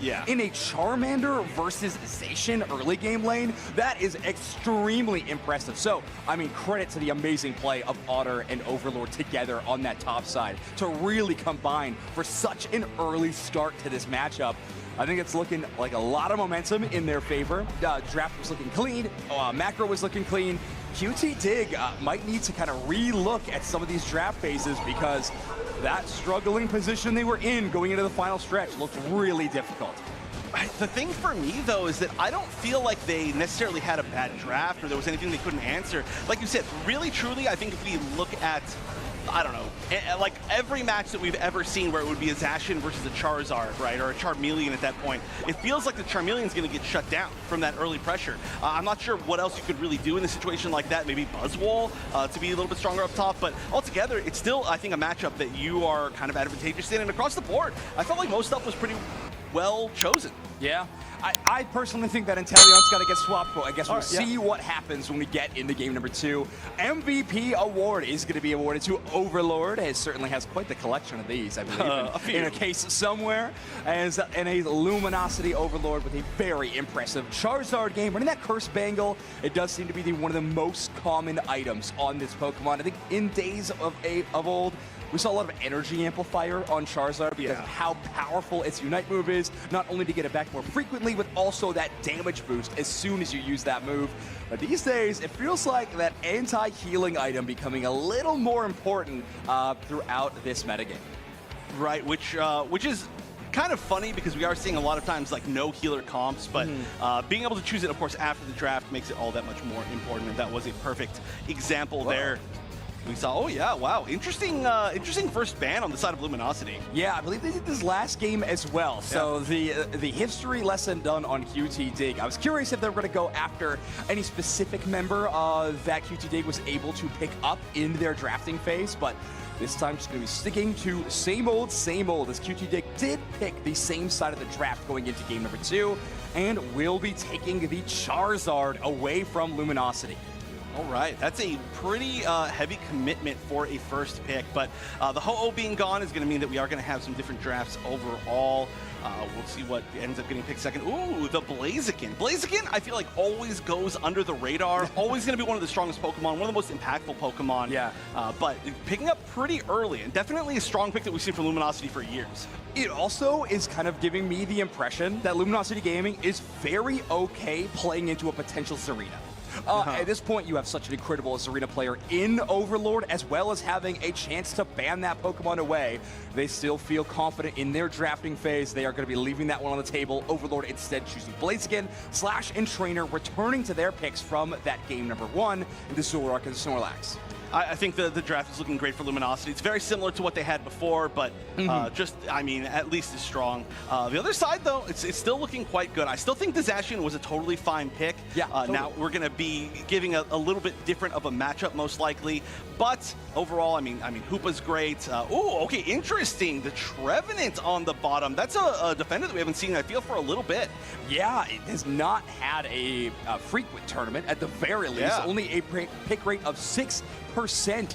Yeah. In a Charmander versus Zacian early game lane, that is extremely impressive. So, I mean, credit to the amazing play of Otter and Overlord together on that top side to really combine for such an early start to this matchup. I think it's looking like a lot of momentum in their favor. Draft was looking clean, macro was looking clean. QT Dig might need to kind of re-look at some of these draft phases because that struggling position they were in going into the final stretch looked really difficult. The thing for me, though, is that I don't feel like they necessarily had a bad draft or there was anything they couldn't answer. Like you said, really, truly, I think if we look at, I don't know, like every match that we've ever seen where it would be a Zacian versus a Charizard, right, or a Charmeleon at that point, it feels like the Charmeleon's going to get shut down from that early pressure. I'm not sure what else you could really do in a situation like that, maybe Buzzwole to be a little bit stronger up top, but altogether, it's still, I think, a matchup that you are kind of advantageous in, and across the board, I felt like most stuff was pretty well chosen. Yeah, I personally think that Inteleon's got to get swapped, but I guess we'll see what happens when we get into game number 2. MVP award is going to be awarded to Overlord. It certainly has quite the collection of these, I believe, in a case somewhere. As in a Luminosity Overlord with a very impressive Charizard game. Running that Curse Bangle, it does seem to be one of the most common items on this Pokemon. I think in days of old, we saw a lot of energy amplifier on Charizard because of how powerful its Unite move is, not only to get it back more frequently, but also that damage boost as soon as you use that move. But these days, it feels like that anti-healing item becoming a little more important throughout this metagame. Right, which is kind of funny because we are seeing a lot of times like no healer comps, but being able to choose it, of course, after the draft makes it all that much more important, and that was a perfect example there. We saw, oh yeah, wow, interesting first ban on the side of Luminosity. Yeah, I believe they did this last game as well. So the history lesson done on QT Dig. I was curious if they were going to go after any specific member that QT Dig was able to pick up in their drafting phase, but this time just going to be sticking to same old, as QT Dig did pick the same side of the draft going into game number 2, and will be taking the Charizard away from Luminosity. All right, that's a pretty heavy commitment for a first pick, but the Ho-Oh being gone is going to mean that we are going to have some different drafts overall. We'll see what ends up getting picked second. Ooh, the Blaziken. Blaziken, I feel like, always goes under the radar. Always going to be one of the strongest Pokemon, one of the most impactful Pokemon. Yeah. But picking up pretty early, and definitely a strong pick that we've seen from Luminosity for years. It also is kind of giving me the impression that Luminosity Gaming is very okay playing into a potential Serena. At this point, you have such an incredible Serena player in Overlord, as well as having a chance to ban that Pokemon away. They still feel confident in their drafting phase. They are going to be leaving that one on the table. Overlord instead choosing Blaziken, Slash, and Trainer, returning to their picks from that game number 1 into Zoroark and Snorlax. I think the draft is looking great for Luminosity. It's very similar to what they had before, but just, I mean, at least as strong. The other side, though, it's still looking quite good. I still think the Zacian was a totally fine pick. Yeah, totally. Now we're going to be giving a little bit different of a matchup, most likely. But overall, I mean, Hoopa's great. Ooh, okay, interesting. The Trevenant on the bottom. That's a defender that we haven't seen, I feel, for a little bit. Yeah, it has not had a frequent tournament, at the very least. Yeah. Only a pick rate of 6%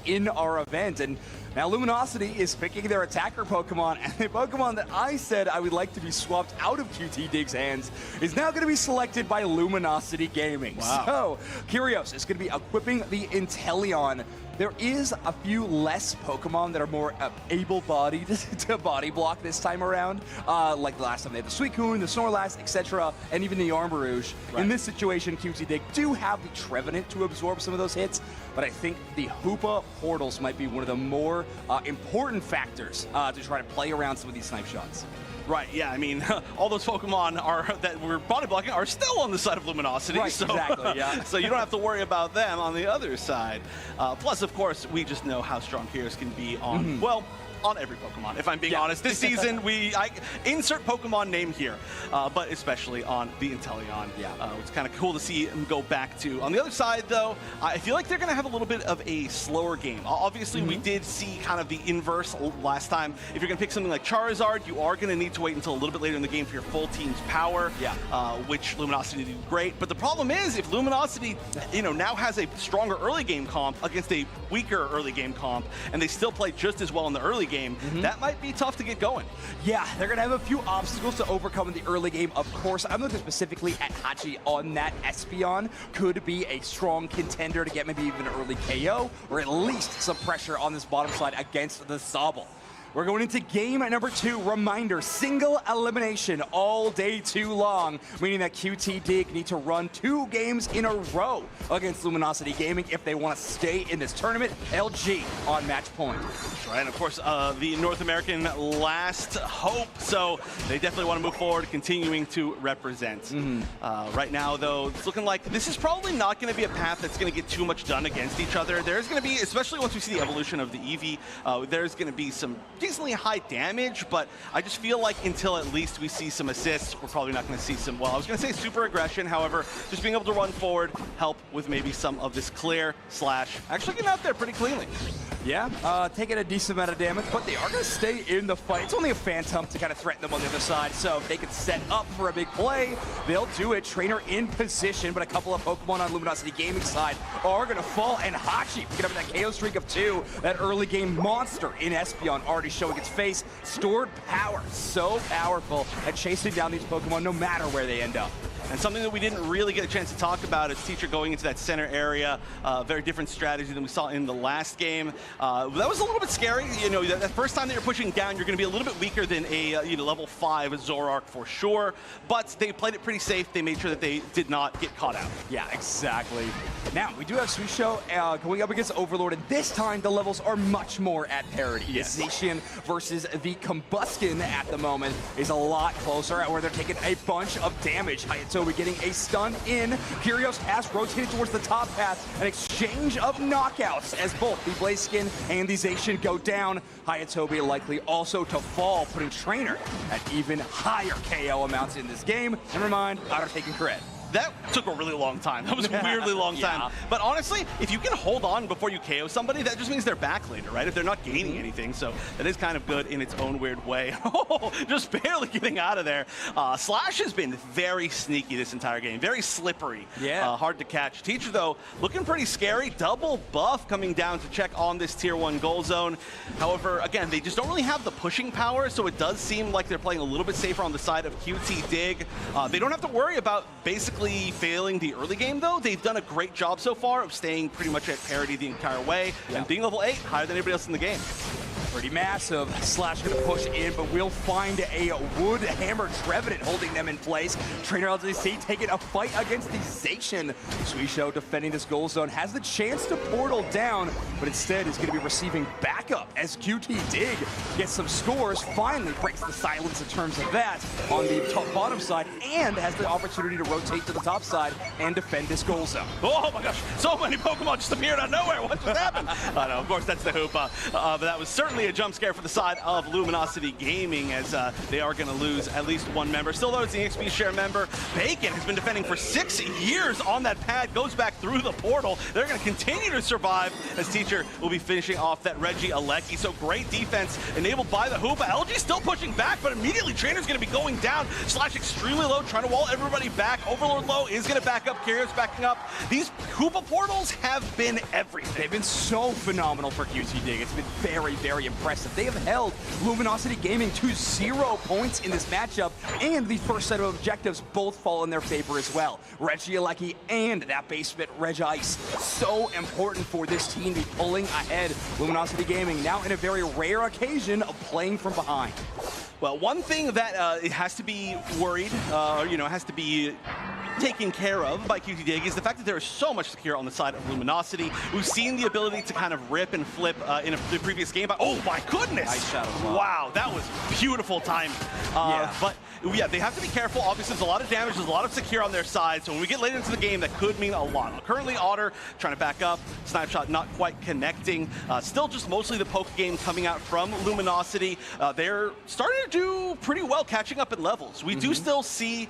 in our event, and now Luminosity is picking their attacker Pokemon, and the Pokemon that I said I would like to be swapped out of QT Dig's hands is now going to be selected by Luminosity Gaming. Wow. So, Curios is going to be equipping the Inteleon. There is a few less Pokemon that are more able-bodied to body block this time around, like the last time they had the Suicune, the Snorlax, etc., and even the Armarouge. Right. In this situation, QT Dig do have the Trevenant to absorb some of those hits, but I think the Hoopa portals might be one of the more important factors to try to play around some of these snipe shots. Right, yeah, I mean, all those Pokemon that we're body blocking are still on the side of Luminosity. Right, so, exactly, yeah. So you don't have to worry about them on the other side. Plus, of course, we just know how strong Heroes can be on, well, on every Pokemon, if I'm being honest. This season, I insert Pokemon name here, but especially on the Inteleon. It's kind of cool to see him go back to. On the other side, though, I feel like they're going to have a little bit of a slower game. Obviously, we did see kind of the inverse last time. If you're going to pick something like Charizard, you are going to need to wait until a little bit later in the game for your full team's power, which Luminosity did great. But the problem is, if Luminosity, now has a stronger early game comp against a weaker early game comp, and they still play just as well in the early game, game, that might be tough to get going. Yeah, they're going to have a few obstacles to overcome in the early game, of course. I'm looking specifically at Hachi on that Espeon. Could be a strong contender to get maybe even an early KO, or at least some pressure on this bottom side against the Sobble. We're going into game number 2. Reminder, single elimination all day too long, meaning that QT Dig need to run 2 games in a row against Luminosity Gaming if they want to stay in this tournament. LG on match point. Right, and of course, the North American last hope, so they definitely want to move forward, continuing to represent. Right now, though, it's looking like this is probably not going to be a path that's going to get too much done against each other. There's going to be, especially once we see the evolution of the Eevee, there's going to be some decently high damage, but I just feel like until at least we see some assists, we're probably not going to see some, well, I was going to say super aggression, however, just being able to run forward, help with maybe some of this clear slash actually getting out there pretty cleanly. Yeah, taking a decent amount of damage, but they are going to stay in the fight. It's only a Phantom to kind of threaten them on the other side, so if they can set up for a big play, they'll do it. Trainer in position, but a couple of Pokemon on Luminosity Gaming side are going to fall, and Hachi picking up that KO streak of 2. That early game monster in Espeon already showing its face. Stored power, so powerful at chasing down these Pokemon no matter where they end up. And something that we didn't really get a chance to talk about is Teacher going into that center area. Very different strategy than we saw in the last game. That was a little bit scary. You know, that first time that you're pushing down, you're going to be a little bit weaker than a level 5 Zoroark for sure. But they played it pretty safe. They made sure that they did not get caught out. Yeah, exactly. Now, we do have Suisho going up against Overlord, and this time the levels are much more at parity. Yes. The Zacian versus the Combustion at the moment is a lot closer, where they're taking a bunch of damage. Hayatobi getting a stun in. Kyrios has rotated towards the top path. An exchange of knockouts as both the Blaziken and the Zacian go down. Hayatobi likely also to fall, putting Trainer at even higher KO amounts in this game. And remind, Otter taking credit. That took a really long time. That was a weirdly long time. But honestly, if you can hold on before you KO somebody, that just means they're back later, right? If they're not gaining anything. So that is kind of good in its own weird way. Just barely getting out of there. Slash has been very sneaky this entire game. Very slippery. Yeah. Hard to catch. Teacher, though, looking pretty scary. Double buff coming down to check on this tier 1 goal zone. However, again, they just don't really have the pushing power, so it does seem like they're playing a little bit safer on the side of QT Dig. They don't have to worry about basically failing the early game, though. They've done a great job so far of staying pretty much at parity the entire way, and being level 8, higher than anybody else in the game. Pretty massive. Slash going to push in, but we'll find a Wood Hammer Trevenant holding them in place. Trainer LGC taking a fight against the Zacian. Suisho defending this goal zone has the chance to portal down, but instead is going to be receiving backup as QT Dig gets some scores, finally breaks the silence in terms of that on the bottom side, and has the opportunity to rotate to the top side and defend this goal zone. Oh my gosh, so many Pokemon just appeared out of nowhere. What just happened? I know, of course, that's the Hoopa. But that was certainly a jump scare for the side of Luminosity Gaming, as they are going to lose at least one member. Still, though, it's the XP share member. Bacon has been defending for 6 years on that pad, goes back through the portal. They're going to continue to survive, as Teacher will be finishing off that Reggie Alecki. So great defense enabled by the Hoopa. LG still pushing back, but immediately Trainer's going to be going down. Slash extremely low, trying to wall everybody back. Overlord low is going to back up. Kyrios backing up. These Hoopa portals have been everything. They've been so phenomenal for QT Dig. It's been very, very impressive. They have held Luminosity Gaming to 0 points in this matchup, and the first set of objectives both fall in their favor as well. Reggie Alecki and that basement Regice. So important for this team to be pulling ahead. Luminosity Gaming now in a very rare occasion of playing from behind. Well, one thing that it has to be worried, has to be taken care of by QT Dig is the fact that there is so much secure on the side of Luminosity. We've seen the ability to kind of rip and flip in the previous game, but oh my goodness! Nice shot as well. Wow, that was beautiful timing. But yeah, they have to be careful. Obviously, there's a lot of damage, there's a lot of secure on their side, so when we get later into the game, that could mean a lot. Currently, Otter trying to back up, Snipe Shot not quite connecting. Still just mostly the poke game coming out from Luminosity. They're starting to do pretty well catching up in levels. We do still see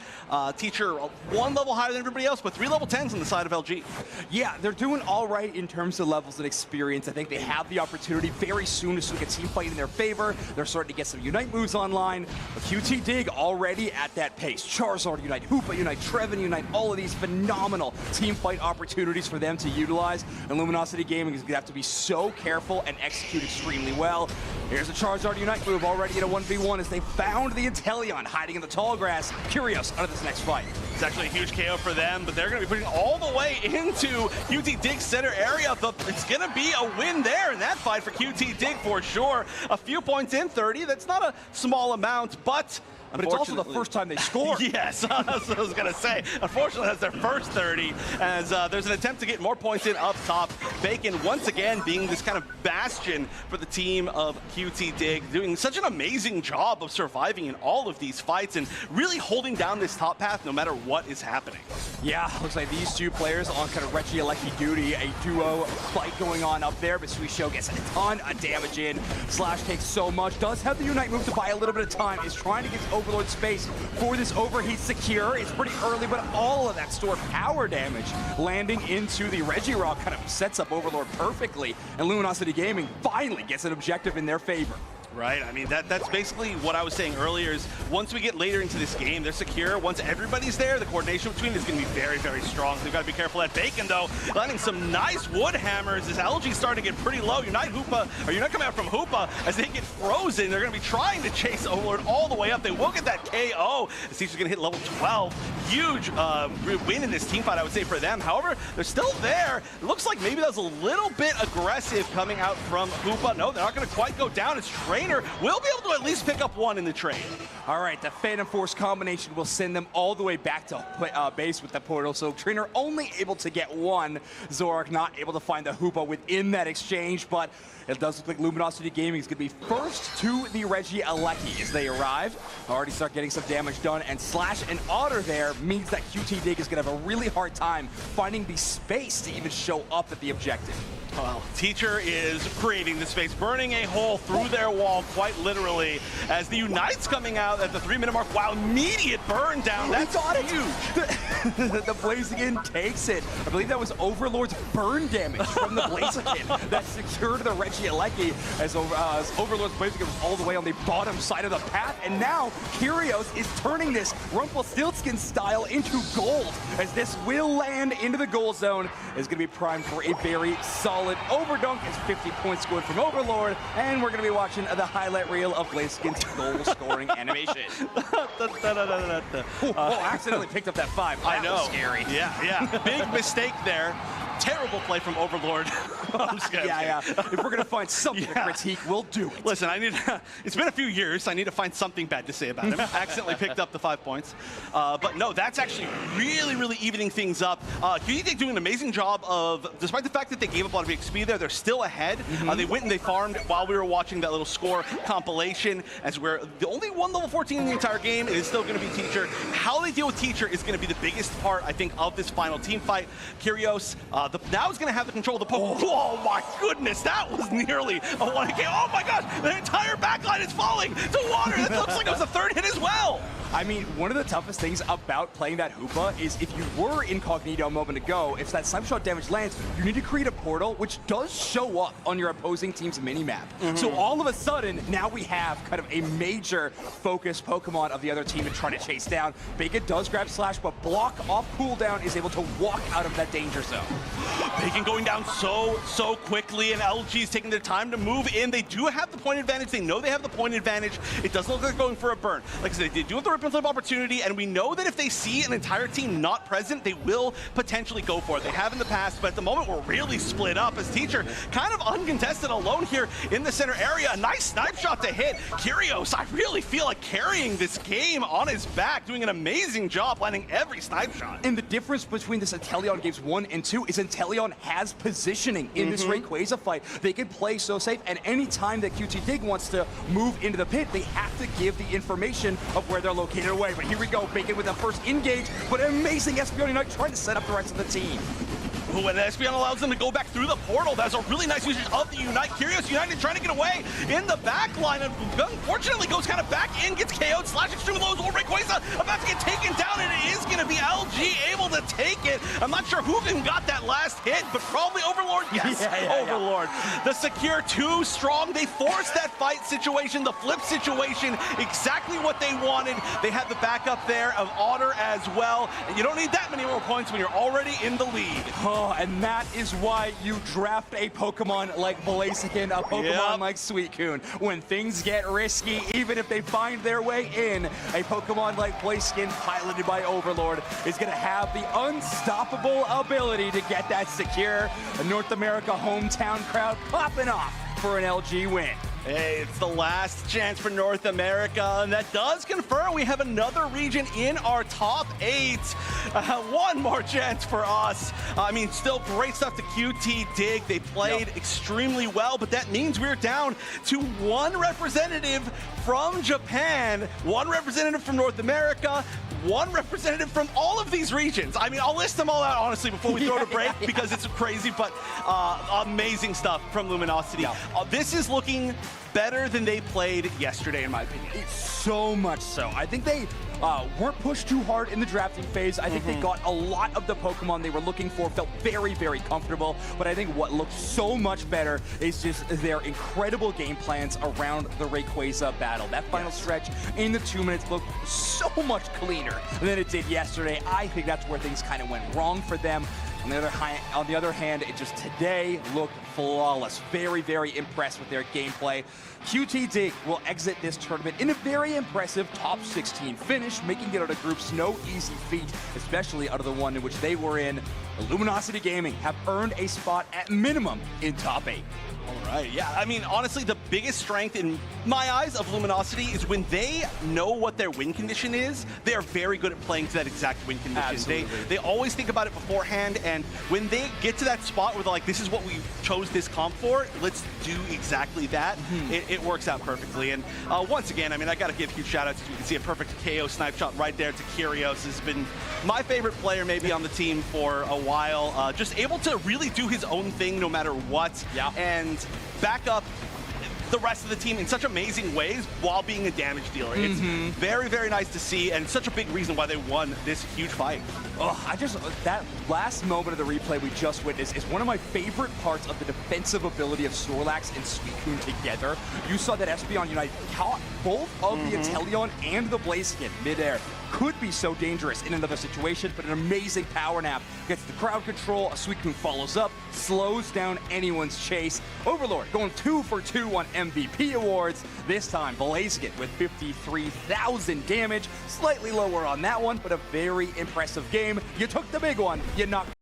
Teacher one level higher than everybody else, but 3 level 10s on the side of LG. Yeah, they're doing all right in terms of levels and experience. I think they have the opportunity very soon to swing a team fight in their favor. They're starting to get some Unite moves online. But QT Dig already at that pace. Charizard Unite, Hoopa Unite, Trevin Unite, all of these phenomenal team fight opportunities for them to utilize. And Luminosity Gaming is going to have to be so careful and execute extremely well. Here's a Charizard Unite move already in a 1v1 as they found the Inteleon hiding in the tall grass. Curious out of this next fight. It's actually a huge KO for them, but they're going to be putting all the way into QT Dig's center area. It's going to be a win there in that fight for QT Dig for sure. A few points in, 30. That's not a small amount, but it's also the first time they scored. Yes, that's what I was going to say. Unfortunately, that's their first 30, as there's an attempt to get more points in up top. Bacon, once again, being this kind of bastion for the team of QT Dig, doing such an amazing job of surviving in all of these fights and really holding down this top path no matter what is happening. Yeah, looks like these two players on kind of Regieleki duty, a duo fight going on up there, but Suisho gets a ton of damage in. Slash takes so much, does have the Unite move to buy a little bit of time, is trying to get Overlord space for this overheat secure. It's pretty early, but all of that stored power damage landing into the Regirock kind of sets up Overlord perfectly, and Luminosity Gaming finally gets an objective in their favor. Right, I mean, that's basically what I was saying earlier is once we get later into this game, they're secure. Once everybody's there, the coordination between is going to be very, very strong. So we've got to be careful at Bacon, though. Landing some nice wood hammers. This LG's starting to get pretty low. Unite coming out from Hoopa as they get frozen. They're going to be trying to chase Overlord all the way up. They will get that KO. The Teacher's going to hit level 12. Huge win in this team fight, I would say, for them. However, they're still there. It looks like maybe that was a little bit aggressive coming out from Hoopa. No, they're not going to quite go down. It's Trainer will be able to at least pick up one in the trade. All right, the Phantom Force combination will send them all the way back to base with the portal. So Trainer only able to get one. Zorak not able to find the Hoopa within that exchange, but it does look like Luminosity Gaming is going to be first to the Regieleki as they arrive. Already start getting some damage done, and Slash and Otter there means that QT Dig is going to have a really hard time finding the space to even show up at the objective. Well, Teacher is creating the space, burning a hole through their wall, quite literally, as the Unite's coming out at the 3-minute mark. Wow, immediate burn down. That's huge. The Blaziken takes it. I believe that was Overlord's burn damage from the Blaziken that secured the Regieleki as Overlord's Blaziken was all the way on the bottom side of the path. And now Kyrios is turning this Rumpelstiltskin style into gold, as this will land into the goal zone. Is going to be primed for a very solid overdunk as 50 points scored from Overlord, and we're going to be watching the highlight reel of Blaziken's goal scoring animation. Accidentally picked up that 5. I know. Was scary. Yeah. Big mistake there. Terrible play from Overlord. I'm just kidding. Yeah. If we're going to find something to critique, we'll do it. Listen, it's been a few years. I need to find something bad to say about him. Accidentally picked up the 5 points. But no, that's actually really, really evening things up. QT doing an amazing job of, despite the fact that they gave up a lot of XP there, they're still ahead. They went and they farmed while we were watching that little score compilation, as we're the only one level 14 in the entire game. It is still going to be Teacher. How they deal with Teacher is going to be the biggest part, I think, of this final team fight. Kyrios, now is going to have the control of the poke. Oh my goodness, that was nearly a 1K. Oh my gosh, the entire backline is falling to water. That looks like it was a third hit as well. I mean, one of the toughest things about playing that Hoopa is if you were incognito a moment ago, if that snipe shot damage lands, you need to create a portal, which does show up on your opposing team's minimap. So all of a sudden, now we have kind of a major focus Pokemon of the other team to try to chase down. Bacon does grab Slash, but block off cooldown is able to walk out of that danger zone. Bacon going down so quickly, and LG's taking their time to move in. They do have the point advantage. They know they have the point advantage. It doesn't look like they're going for a burn. Like I said, they do have the rip and flip opportunity, and we know that if they see an entire team not present, they will potentially go for it. They have in the past, but at the moment we're really split up as Teacher kind of uncontested alone here in the center area. A nice snipe shot to hit. Kyrios, I really feel like carrying this game on his back, doing an amazing job landing every snipe shot. And the difference between this Inteleon games 1 and 2 is Inteleon has positioning in this Rayquaza fight. They can play so safe, and any time that QT Dig wants to move into the pit, they have to give the information of where they're located away. But here we go, Bacon with the first engage, but an amazing Espeon Unite trying to set up the rest of the team. When Espeon allows them to go back through the portal, that's a really nice usage of the Unite. Kyrios United trying to get away in the back line, and unfortunately goes kind of back in, gets KO'd. Slash extreme lows, old Rayquaza about to get taken down, and it is going to be LG able to take it. I'm not sure who even got that last hit, but probably Overlord. Yes, Overlord. The secure too strong. They forced that fight situation, the flip situation, exactly what they wanted. They had the backup there of Otter as well, and you don't need that many more points when you're already in the lead. Oh, and that is why you draft a Pokemon like Blaziken, a Pokemon like Suicune. When things get risky, even if they find their way in, a Pokemon like Blaziken, piloted by Overlord, is going to have the unstoppable ability to get that secure North America hometown crowd popping off for an LG win. Hey, it's the last chance for North America, and that does confirm we have another region in our top 8. One more chance for us. I mean, still great stuff to QT Dig. They played extremely well, but that means we're down to one representative from Japan, one representative from North America, one representative from all of these regions. I mean, I'll list them all out, honestly, before we throw to break, because it's crazy, but amazing stuff from Luminosity. This is looking better than they played yesterday, in my opinion. So much so. I think they weren't pushed too hard in the drafting phase. I think they got a lot of the Pokemon they were looking for, felt very, very comfortable. But I think what looks so much better is just their incredible game plans around the Rayquaza battle. That final stretch in the 2 minutes looked so much cleaner than it did yesterday. I think that's where things kind of went wrong for them. On the other hand, it just today looked flawless. Very, very impressed with their gameplay. QT Dig will exit this tournament in a very impressive top 16 finish, making it out of groups no easy feat, especially out of the one in which they were in. Luminosity Gaming have earned a spot at minimum in top 8. All right, yeah. I mean, honestly, the biggest strength in my eyes of Luminosity is when they know what their win condition is, they are very good at playing to that exact win condition. Absolutely. They always think about it beforehand, and when they get to that spot where they're like, this is what we chose this comp for, let's do exactly that, it works out perfectly. And once again, I mean, I got to give huge shout outs. You can see a perfect KO snipe shot right there to Kyrios. Has been my favorite player maybe on the team for a while. Just able to really do his own thing no matter what. And back up the rest of the team in such amazing ways while being a damage dealer. It's very, very nice to see, and such a big reason why they won this huge fight. Oh, that last moment of the replay we just witnessed is one of my favorite parts of the defensive ability of Snorlax and Suicune together. You saw that Espeon Unite caught both of the Inteleon and the Blaziken midair. Could be so dangerous in another situation, but an amazing power nap. Gets the crowd control, a Suicune follows up, slows down anyone's chase. Overlord going 2 for 2 on MVP awards. This time, Blaziken with 53,000 damage. Slightly lower on that one, but a very impressive game. You took the big one, you knocked